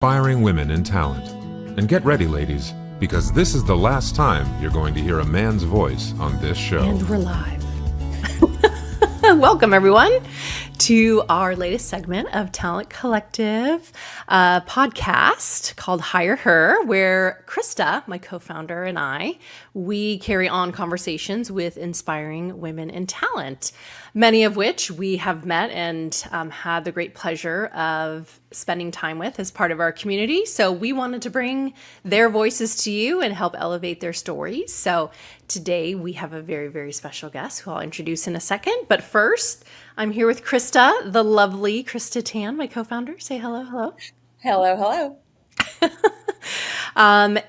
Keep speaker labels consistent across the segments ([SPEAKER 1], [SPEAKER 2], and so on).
[SPEAKER 1] Inspiring women in talent. And get ready, ladies, because this is the last time you're going to hear a man's voice on this show.
[SPEAKER 2] And we're live. Welcome, everyone, to our latest segment of Talent Collective podcast called HigherHer, where Krista, my co-founder, and we carry on conversations with inspiring women in talent, many of which we have met and had the great pleasure of spending time with as part of our community. So we wanted to bring their voices to you and help elevate their stories. So today we have a very, very special guest who I'll introduce in a second. But first, I'm here with Krista, the lovely Krista Tan, my co-founder. Say hello, hello.
[SPEAKER 3] Hello.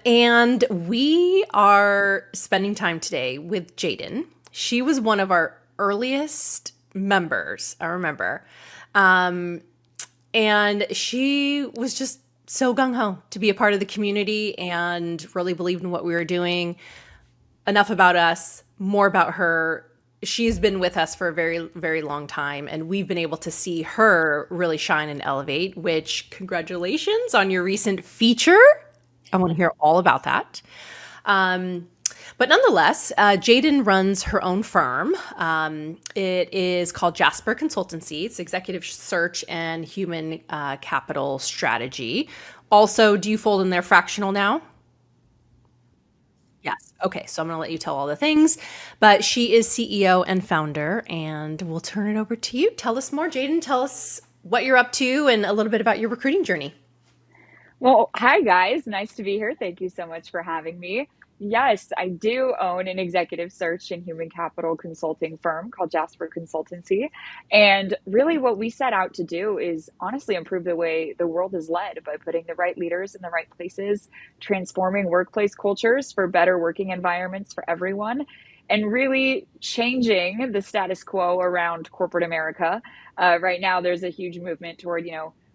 [SPEAKER 2] And we are spending time today with Jaidin. She was one of our earliest members, I remember. And she was just so gung-ho to be a part of the community and really believed in what we were doing. Enough about us, more about her. She's been with us for a very, very long time, and we've been able to see her really shine and elevate, which congratulations on your recent feature. I want to hear all about that. But nonetheless, Jaidin runs her own firm. It is called Jasper Consultancy. It's executive search and human capital strategy. Also, do you fold in there fractional now? Yes. Okay. So I'm going to let you tell all the things, but she is CEO and founder, and we'll turn it over to you. Tell us more, Jaidin. Tell us what you're up to and a little bit about your recruiting journey.
[SPEAKER 3] Well, hi guys. Nice to be here. Thank you so much for having me. Yes, I do own an executive search and human capital consulting firm called Jasper Consultancy. And really what we set out to do is honestly improve the way the world is led by putting the right leaders in the right places, transforming workplace cultures for better working environments for everyone, and really changing the status quo around corporate America. Right now, there's a huge movement toward,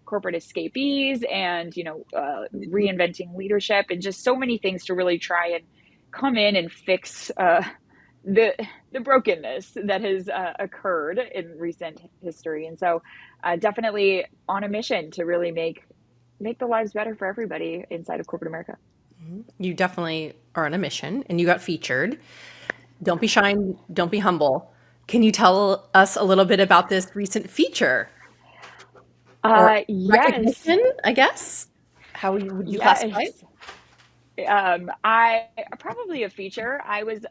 [SPEAKER 3] corporate escapees and, reinventing leadership and just so many things to really try and come in and fix the brokenness that has occurred in recent history. And so definitely on a mission to really make the lives better for everybody inside of corporate America.
[SPEAKER 2] You definitely are on a mission, and you got featured. Don't be shy, don't be humble. Can you tell us a little bit about this recent feature?
[SPEAKER 3] Yes,
[SPEAKER 2] I guess. How would you
[SPEAKER 3] yes.
[SPEAKER 2] classify it?
[SPEAKER 3] I probably a feature. I was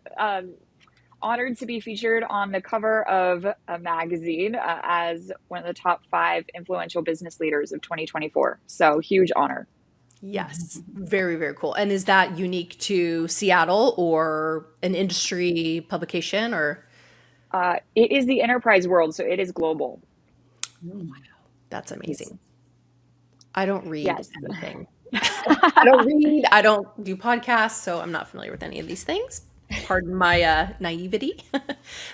[SPEAKER 3] honored to be featured on the cover of a magazine as one of the top 5 influential business leaders of 2024. So huge honor.
[SPEAKER 2] Yes, very, very cool. And is that unique to Seattle or an industry publication or?
[SPEAKER 3] It is the enterprise world, so it is global.
[SPEAKER 2] Wow, that's amazing. I don't read
[SPEAKER 3] Yes.
[SPEAKER 2] anything. I don't do podcasts, so I'm not familiar with any of these things. Pardon my naivety,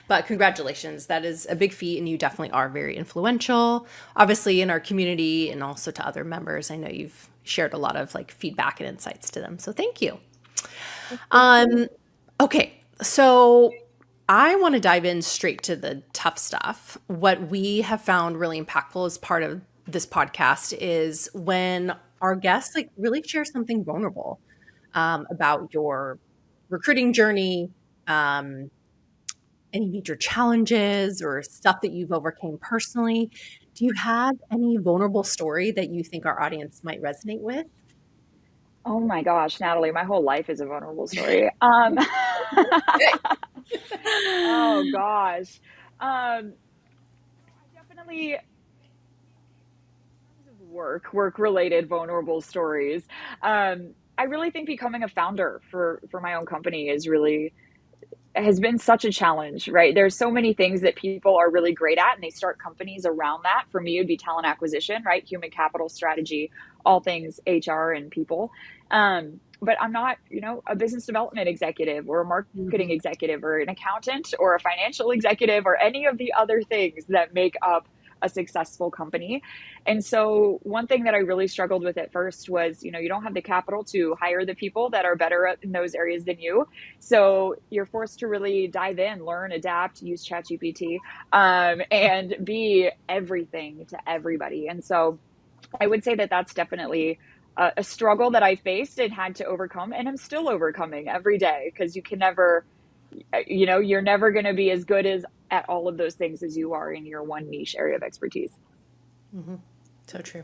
[SPEAKER 2] but congratulations. That is a big feat, and you definitely are very influential, obviously in our community and also to other members. I know you've shared a lot of feedback and insights to them, so thank you. Okay, so I want to dive in straight to the tough stuff. What we have found really impactful as part of this podcast is when our guests really share something vulnerable about your recruiting journey, any major challenges or stuff that you've overcame personally. Do you have any vulnerable story that you think our audience might resonate with?
[SPEAKER 3] Oh my gosh, Natalie, my whole life is a vulnerable story. Oh gosh. Definitely work-related vulnerable stories. I really think becoming a founder for my own company has been such a challenge, right? There's so many things that people are really great at and they start companies around that. For me, it would be talent acquisition, right? Human capital strategy, all things HR and people. But I'm not, a business development executive or a marketing executive or an accountant or a financial executive or any of the other things that make up a successful company. And so one thing that I really struggled with at first was, you don't have the capital to hire the people that are better in those areas than you. So you're forced to really dive in, learn, adapt, use ChatGPT, and be everything to everybody. And so I would say that that's definitely a struggle that I faced and had to overcome, and I'm still overcoming every day, because you can never, you're never going to be as good as at all of those things as you are in your one niche area of expertise.
[SPEAKER 2] So true.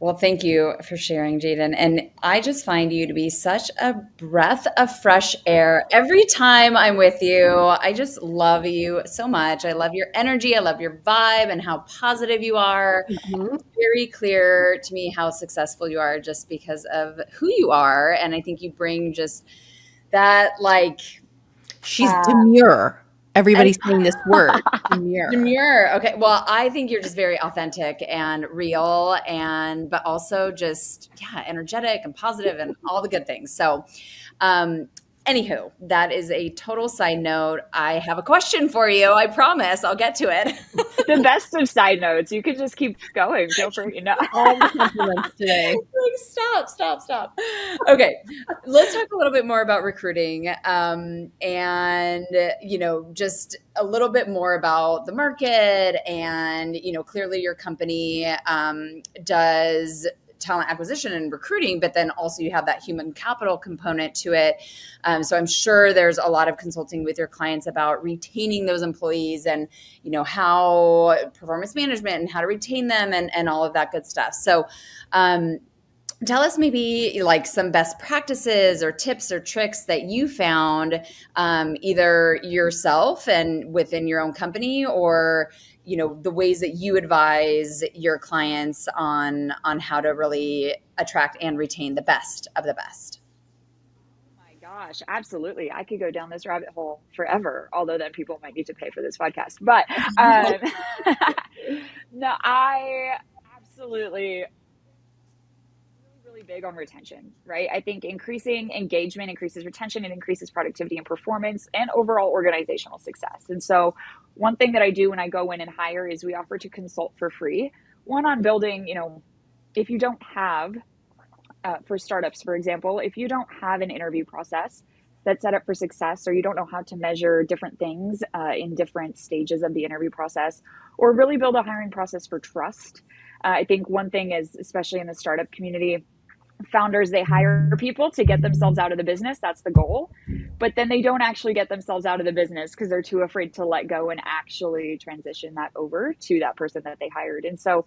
[SPEAKER 4] Well, thank you for sharing, Jaidin. And I just find you to be such a breath of fresh air. Every time I'm with you, I just love you so much. I love your energy. I love your vibe and how positive you are. It's very clear to me how successful you are just because of who you are. And I think you bring just that, like,
[SPEAKER 2] She's demure. Everybody's saying this word, demure.
[SPEAKER 4] demure. Okay. Well, I think you're just very authentic and real, but also just, yeah, energetic and positive and all the good things. So, anywho, that is a total side note. I have a question for you. I promise I'll get to it.
[SPEAKER 3] The best of side notes. You can just keep going. Feel free. No.
[SPEAKER 2] All the compliments today.
[SPEAKER 4] Like, stop. Okay. Let's talk a little bit more about recruiting, and, just a little bit more about the market. And, clearly your company does talent acquisition and recruiting, but then also you have that human capital component to it. So I'm sure there's a lot of consulting with your clients about retaining those employees and, how performance management and how to retain them and all of that good stuff. So, tell us maybe like some best practices or tips or tricks that you found, either yourself and within your own company, or the ways that you advise your clients on how to really attract and retain the best of the best.
[SPEAKER 3] My gosh, absolutely. I could go down this rabbit hole forever, although then people might need to pay for this podcast. But no, I absolutely really big on retention, right? I think increasing engagement increases retention and increases productivity and performance and overall organizational success. And so one thing that I do when I go in and hire is we offer to consult for free. One, on building, if you don't have, for startups, for example, if you don't have an interview process that's set up for success, or you don't know how to measure different things in different stages of the interview process, or really build a hiring process for trust. I think one thing is, especially in the startup community, founders, they hire people to get themselves out of the business. That's the goal. But then they don't actually get themselves out of the business because they're too afraid to let go and actually transition that over to that person that they hired. And so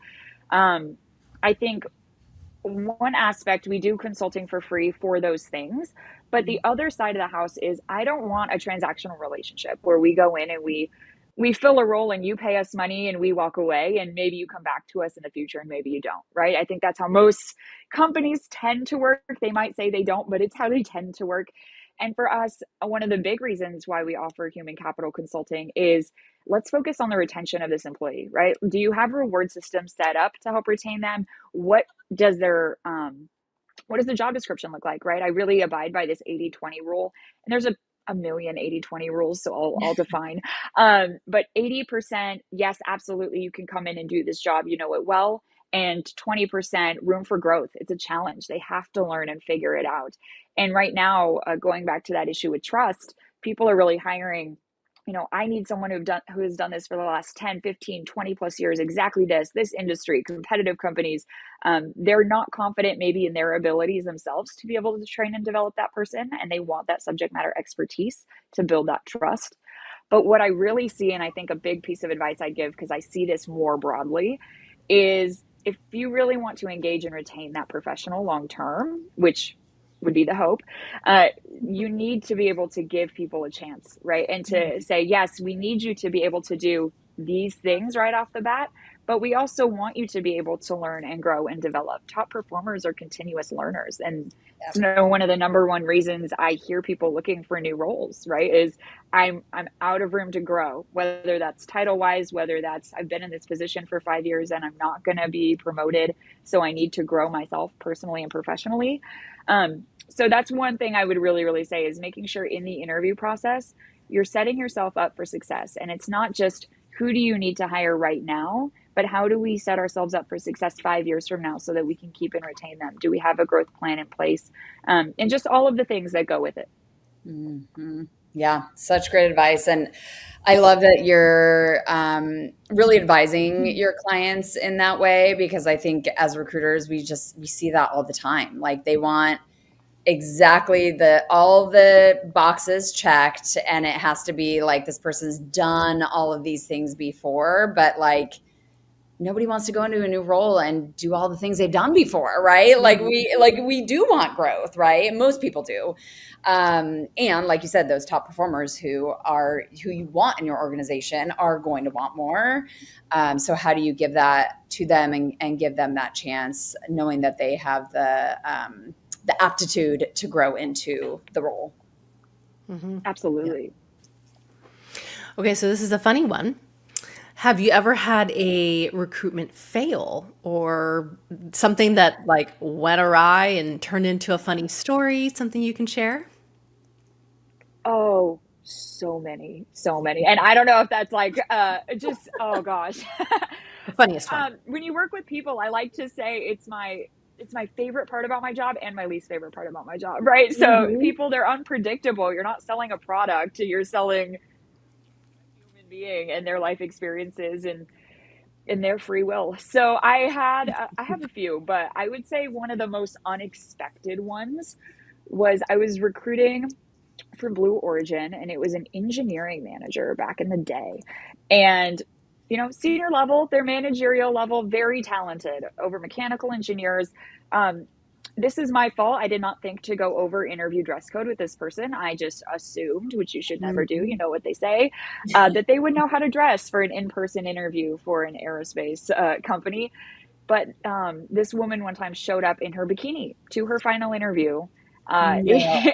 [SPEAKER 3] I think one aspect, we do consulting for free for those things. But the other side of the house is, I don't want a transactional relationship where we go in and we fill a role and you pay us money and we walk away, and maybe you come back to us in the future and maybe you don't, right? I think that's how most companies tend to work. They might say they don't, but it's how they tend to work. And for us, one of the big reasons why we offer human capital consulting is, let's focus on the retention of this employee, right? Do you have reward systems set up to help retain them? What does their what does the job description look like, right? I really abide by this 80-20 rule. And there's a million 80-20 rules, so I'll define. But 80%, yes, absolutely, you can come in and do this job, you know it well. And 20% room for growth. It's a challenge. They have to learn and figure it out. And right now, going back to that issue with trust, people are really hiring, I need someone who has done this for the last 10, 15, 20 plus years, exactly this industry, competitive companies. They're not confident maybe in their abilities themselves to be able to train and develop that person. And they want that subject matter expertise to build that trust. But what I really see, and I think a big piece of advice I'd give, because I see this more broadly, is if you really want to engage and retain that professional long term, which would be the hope, you need to be able to give people a chance, right? And to say, yes, we need you to be able to do these things right off the bat, but we also want you to be able to learn and grow and develop. Top performers are continuous learners. And it's one of the number one reasons I hear people looking for new roles, right? Is I'm out of room to grow, whether that's title wise, whether that's I've been in this position for 5 years and I'm not going to be promoted. So I need to grow myself personally and professionally. So that's one thing I would really, really say, is making sure in the interview process, you're setting yourself up for success. And it's not just who do you need to hire right now, but how do we set ourselves up for success 5 years from now so that we can keep and retain them? Do we have a growth plan in place? And just all of the things that go with it.
[SPEAKER 4] Mm-hmm. Yeah, such great advice. And I love that you're really advising your clients in that way, because I think as recruiters, we see that all the time. Like they want exactly all the boxes checked, and it has to be like this person's done all of these things before, but like nobody wants to go into a new role and do all the things they've done before, right? Like we do want growth, right? Most people do. And like you said, those top performers who you want in your organization are going to want more. So how do you give that to them and give them that chance, knowing that they have the aptitude to grow into the role?
[SPEAKER 3] Absolutely.
[SPEAKER 2] Okay, so this is a funny one. Have you ever had a recruitment fail or something that like went awry and turned into a funny story? Something you can share?
[SPEAKER 3] Oh, so many, so many. And I don't know if that's like just oh gosh.
[SPEAKER 2] The funniest one.
[SPEAKER 3] When you work with people, I like to say it's my favorite part about my job and my least favorite part about my job, right? So people, they're unpredictable. You're not selling a product, you're selling human being and their life experiences and their free will. So I have a few, but I would say one of the most unexpected ones was I was recruiting for Blue Origin, and it was an engineering manager back in the day. And senior level, their managerial level, very talented over mechanical engineers. This is my fault. I did not think to go over interview dress code with this person. I just assumed, which you should never do, you know what they say, that they would know how to dress for an in-person interview for an aerospace company. But this woman one time showed up in her bikini to her final interview.
[SPEAKER 4] No.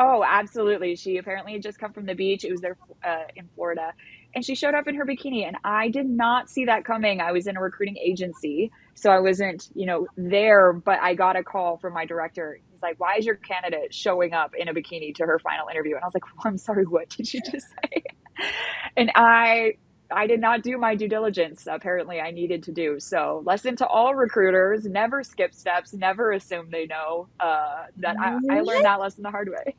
[SPEAKER 3] Oh, absolutely. She apparently had just come from the beach. It was there in Florida. And she showed up in her bikini, and I did not see that coming. I was in a recruiting agency, so I wasn't, there, but I got a call from my director. He's like, "Why is your candidate showing up in a bikini to her final interview?" And I was like, well, "I'm sorry, what did you just say?" And I did not do my due diligence. Apparently I needed to do. So lesson to all recruiters, never skip steps, never assume they know. I learned that lesson the hard way.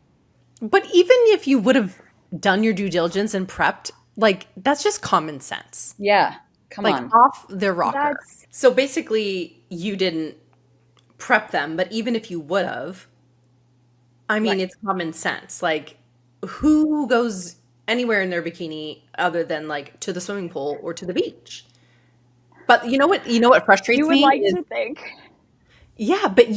[SPEAKER 2] But even if you would have done your due diligence and prepped, like that's just common sense.
[SPEAKER 4] Yeah. Come
[SPEAKER 2] Like
[SPEAKER 4] on.
[SPEAKER 2] off their rocker.
[SPEAKER 3] That's
[SPEAKER 2] So basically you didn't prep them, but even if you would have, I mean, it's common sense. Like who goes anywhere in their bikini other than like to the swimming pool or to the beach? But you know what frustrates
[SPEAKER 3] you would
[SPEAKER 2] me
[SPEAKER 3] like
[SPEAKER 2] is,
[SPEAKER 3] to think.
[SPEAKER 2] yeah, but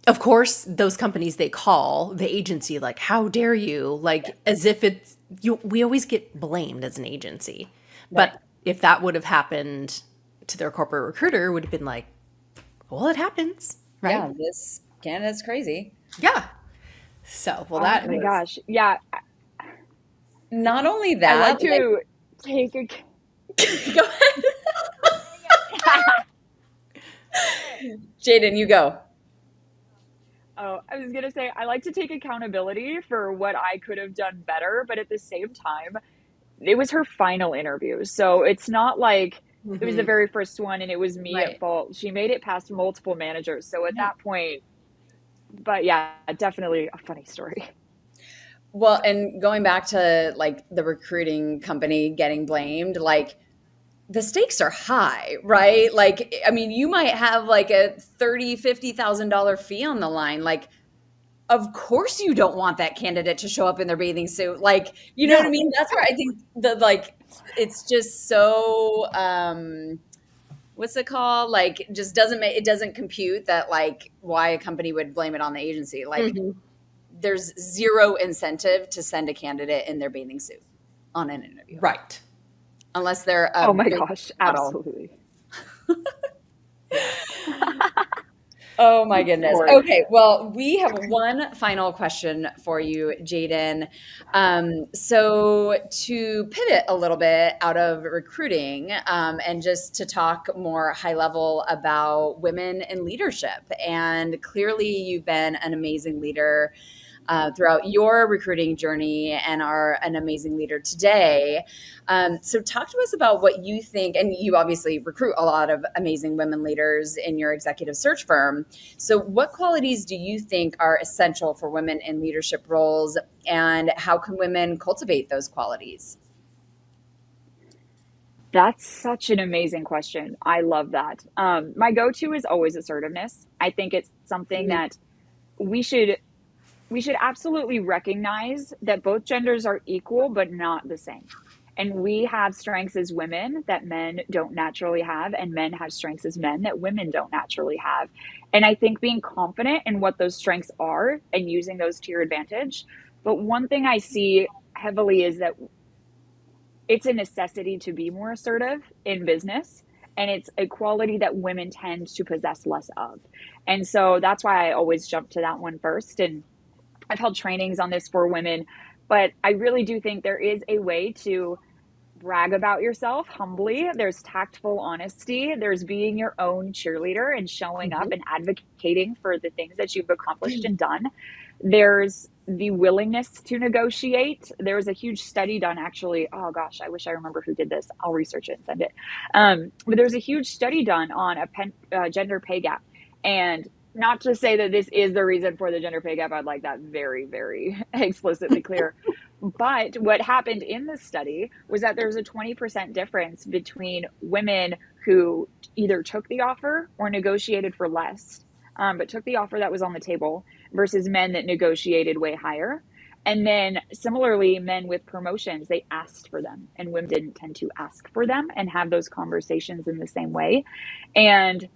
[SPEAKER 2] of course, those companies, they call the agency like, "How dare you?" Like as if it's you. We always get blamed as an agency, but if that would have happened to their corporate recruiter, would have been like, "Well, it happens, right?"
[SPEAKER 4] Yeah, this candidate's crazy.
[SPEAKER 2] Yeah. So, well,
[SPEAKER 3] Oh my gosh. Yeah.
[SPEAKER 4] Not only
[SPEAKER 3] I
[SPEAKER 4] that,
[SPEAKER 3] like to take a
[SPEAKER 4] go ahead. Jaidin, you go.
[SPEAKER 3] Oh, I was gonna say I like to take accountability for what I could have done better, but at the same time, it was her final interview. So it's not like it was the very first one and it was me at fault. She made it past multiple managers. So at that point, but yeah, definitely a funny story.
[SPEAKER 4] Well, and going back to like the recruiting company getting blamed, like the stakes are high, right? Like, I mean, you might have like a $50,000 fee on the line. Like, of course you don't want that candidate to show up in their bathing suit. Like, you know what I mean? That's where I think it's just so, what's it called? Like, just it doesn't compute that like why a company would blame it on the agency. Like, there's zero incentive to send a candidate in their bathing suit on an interview.
[SPEAKER 2] Right.
[SPEAKER 4] Unless they're
[SPEAKER 3] oh my gosh, absolutely.
[SPEAKER 4] Oh my goodness. Okay, well, we have one final question for you, Jaidin. So to pivot a little bit out of recruiting and just to talk more high level about women in leadership. And clearly you've been an amazing leader throughout your recruiting journey and are an amazing leader today. So talk to us about what you think, and you obviously recruit a lot of amazing women leaders in your executive search firm. So what qualities do you think are essential for women in leadership roles, and how can women cultivate those qualities?
[SPEAKER 3] That's such an amazing question. I love that. My go-to is always assertiveness. I think it's something that we should we should absolutely recognize that both genders are equal but not the same. And we have strengths as women that men don't naturally have, and men have strengths as men that women don't naturally have. And I think being confident in what those strengths are and using those to your advantage. But one thing I see heavily is that it's a necessity to be more assertive in business, and it's a quality that women tend to possess less of. And so that's why I always jump to that one first. And I've held trainings on this for women, but I really do think there is a way to brag about yourself humbly. There's tactful honesty. There's being your own cheerleader and showing up and advocating for the things that you've accomplished and done. There's the willingness to negotiate. There was a huge study done, actually. Oh gosh, I wish I remember who did this. I'll research it and send it. But there's a huge study done on a gender pay gap. And not to say that this is the reason for the gender pay gap. I'd like that very, very explicitly clear. But what happened in this study was that there's a 20% difference between women who either took the offer or negotiated for less, but took the offer that was on the table, versus men that negotiated way higher. And then similarly, men with promotions, they asked for them, and women didn't tend to ask for them and have those conversations in the same way. And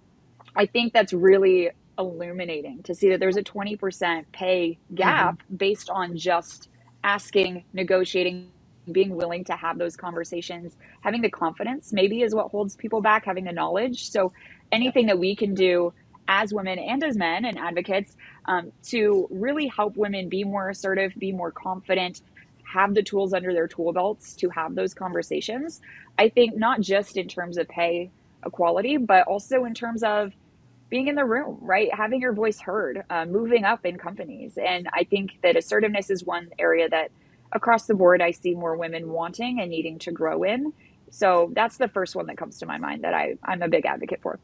[SPEAKER 3] I think that's really illuminating to see that there's a 20% pay gap based on just asking, negotiating, being willing to have those conversations. Having the confidence maybe is what holds people back, having the knowledge. So anything that we can do as women and as men and advocates to really help women be more assertive, be more confident, have the tools under their tool belts to have those conversations. I think not just in terms of pay equality, but also in terms of being in the room, right? Having your voice heard, moving up in companies. And I think that assertiveness is one area that across the board, I see more women wanting and needing to grow in. So that's the first one that comes to my mind that I'm a big advocate for.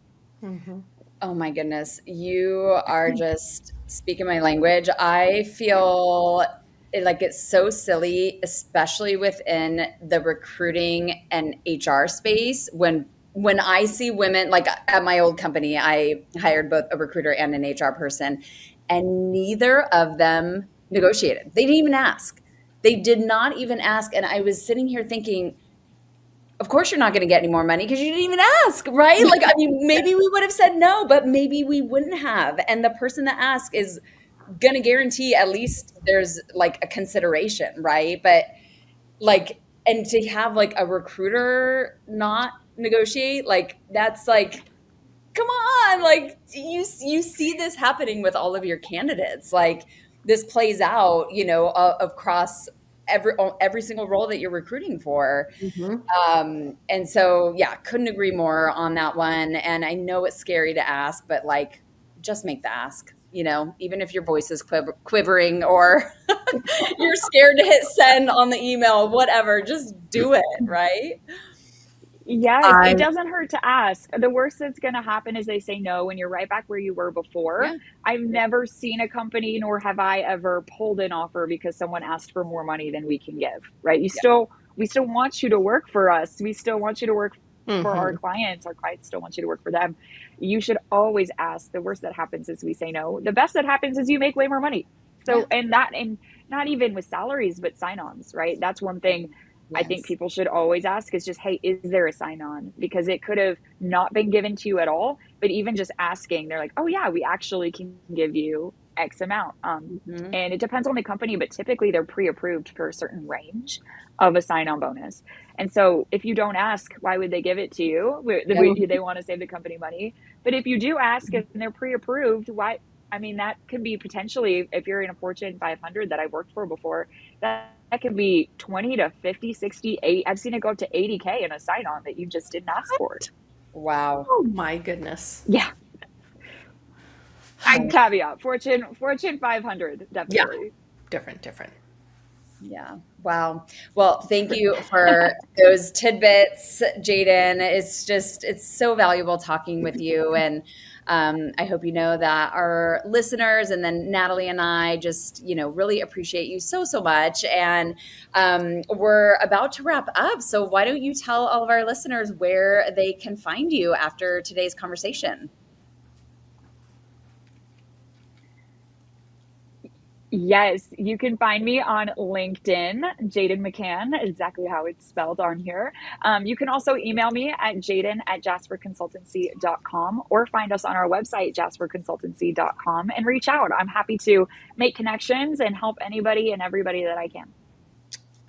[SPEAKER 4] Oh my goodness. You are just speaking my language. I feel like it's so silly, especially within the recruiting and HR space, when I see women, like at my old company, I hired both a recruiter and an HR person, and neither of them negotiated. They didn't even ask. They did not even ask. And I was sitting here thinking, of course you're not going to get any more money because you didn't even ask, right? Like, I mean, maybe we would have said no, but maybe we wouldn't have. And the person that asked is going to guarantee at least there's like a consideration, right? But like, and to have like a recruiter not negotiate, like that's like, come on, like you see this happening with all of your candidates. Like this plays out, you know, across every single role that you're recruiting for. And so, yeah, couldn't agree more on that one. And I know it's scary to ask, but like, just make the ask, you know, even if your voice is quivering or you're scared to hit send on the email, whatever, just do it, right?
[SPEAKER 3] Yes, it doesn't hurt to ask. The worst that's going to happen is they say no and you're right back where you were before.
[SPEAKER 4] Yeah.
[SPEAKER 3] I've never seen a company, nor have I ever pulled an offer because someone asked for more money than we can give, right? We still want you to work for us. We still want you to work for our clients. Our clients still want you to work for them. You should always ask. The worst that happens is we say no. The best that happens is you make way more money. So, and not even with salaries, but sign-ons, right? That's one thing. Yes. I think people should always ask is just, hey, is there a sign-on? Because it could have not been given to you at all. But even just asking, they're like, oh yeah, we actually can give you X amount. And it depends on the company, but typically they're pre-approved for a certain range of a sign-on bonus. And so if you don't ask, why would they give it to you? They want to save the company money. But if you do ask and they're pre-approved, why? I mean, that could be potentially, if you're in a Fortune 500 that I've worked for before, that could be 20 to 50, 60, 80. I've seen it go up to 80K in a sign-on that you just didn't ask for.
[SPEAKER 4] Wow.
[SPEAKER 2] Oh my goodness.
[SPEAKER 3] Yeah. I caveat, Fortune 500, definitely.
[SPEAKER 2] different.
[SPEAKER 4] Yeah. Wow. Well, thank you for those tidbits, Jaidin. It's so valuable talking with you. And I hope you know that our listeners and then Natalie and I just, really appreciate you so much. And we're about to wrap up. So why don't you tell all of our listeners where they can find you after today's conversation?
[SPEAKER 3] Yes, you can find me on LinkedIn, Jaidin McCann, exactly how it's spelled on here. You can also email me at jaidin@jasperconsultancy.com or find us on our website, jasperconsultancy.com, and reach out. I'm happy to make connections and help anybody and everybody that I can.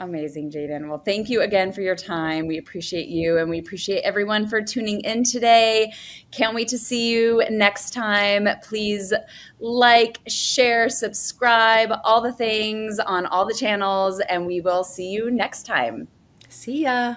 [SPEAKER 4] Amazing, Jaidin. Well, thank you again for your time. We appreciate you, and we appreciate everyone for tuning in today. Can't wait to see you next time. Please like, share, subscribe, all the things on all the channels, and we will see you next time.
[SPEAKER 2] See ya.